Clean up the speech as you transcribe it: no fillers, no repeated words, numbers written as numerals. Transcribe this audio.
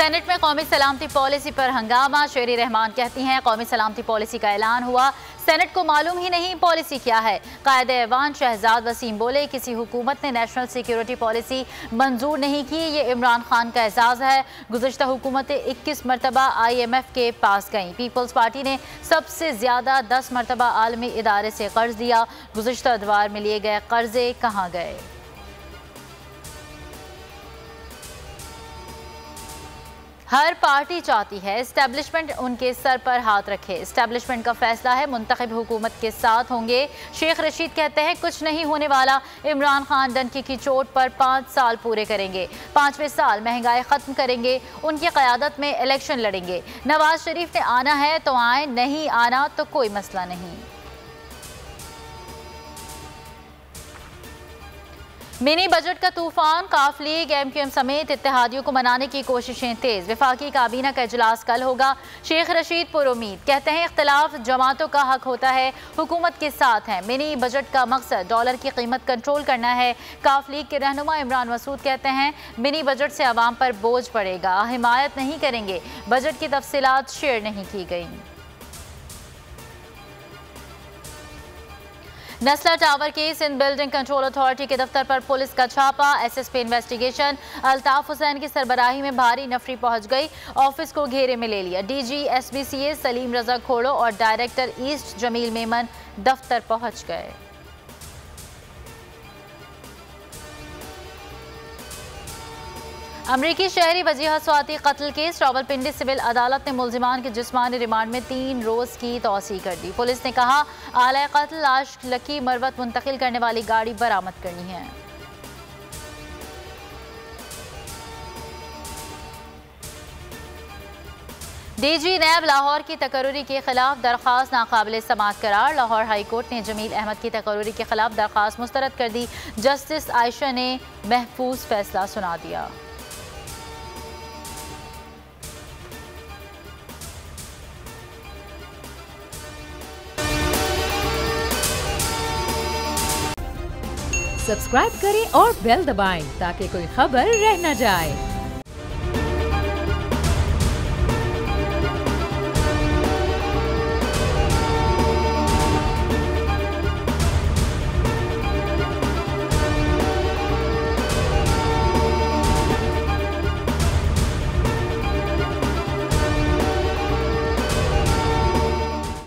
Senate में कौमी सलामती पॉलिसी पर हंगामा। शेरी रहमान कहती हैं कौमी सलामती पॉलिसी का ऐलान हुआ, सेनेट को मालूम ही नहीं पॉलिसी क्या है। कायदे-ए-ऐवान शहजाद वसीम बोले किसी हुकूमत ने नेशनल सिक्योरिटी पॉलिसी मंजूर नहीं की, ये इमरान खान का एजाज़ है। गुज़श्ता हुकूमतें 21 मरतबा IMF के पास गईं। पीपल्स पार्टी ने सबसे ज़्यादा 10 मरतबा आलमी इदारे से कर्ज दिया। गुज़श्ता अदवार में लिए गए कर्जे कहाँ गए? हर पार्टी चाहती है इस्टेब्लिशमेंट उनके सर पर हाथ रखे। इस्टेब्लिशमेंट का फैसला है, मुंतखब हुकूमत के साथ होंगे। शेख रशीद कहते हैं कुछ नहीं होने वाला, इमरान खान डंके की चोट पर 5 साल पूरे करेंगे। 5वें साल महंगाई ख़त्म करेंगे, उनकी क़यादत में इलेक्शन लड़ेंगे। नवाज शरीफ ने आना है तो आए, नहीं आना तो कोई मसला नहीं। मिनी बजट का तूफान, काफ लीग MQM समेत इत्तेहादियों को मनाने की कोशिशें तेज। वफाकी काबीना का इजलास कल होगा। शेख रशीद पुरुमीद कहते हैं इख्तिलाफ जमातों का हक होता है, हुकूमत के साथ हैं। मिनी बजट का मकसद डॉलर की कीमत कंट्रोल करना है। काफ लीग के रहनुमा इमरान मसूद कहते हैं मिनी बजट से आवाम पर बोझ पड़ेगा, हिमायत नहीं करेंगे। बजट की तफसीलात शेयर नहीं की गई। नस्ला टावर केस, इन बिल्डिंग कंट्रोल अथॉरिटी के दफ्तर पर पुलिस का छापा। SSP इन्वेस्टिगेशन अल्ताफ हुसैन की सरबराही में भारी नफरी पहुंच गई, ऑफिस को घेरे में ले लिया। DG SBCA सलीम रजा खोड़ो और डायरेक्टर ईस्ट जमील मेमन दफ्तर पहुंच गए। अमरीकी शहरी वजीहा स्वाति कत्ल केस, रावलपिंडी सिविल अदालत ने मुल्जिमान के जिस्मानी रिमांड में 3 रोज की तौसीह कर दी। पुलिस ने कहा आला कत्ल लाश लकी मरवत मुंतकिल करने वाली गाड़ी बरामद करनी है। DG नैब लाहौर की तकर्रुरी के खिलाफ दरख्वास्त नाकाबिल समाअत करार। लाहौर हाई कोर्ट ने जमील अहमद की तकर्रुरी के खिलाफ दरख्वास्त मुस्तरद कर दी। जस्टिस आयशा ने महफूज फैसला सुना दिया। सब्सक्राइब करें और बेल दबाएं ताकि कोई खबर रह न जाए।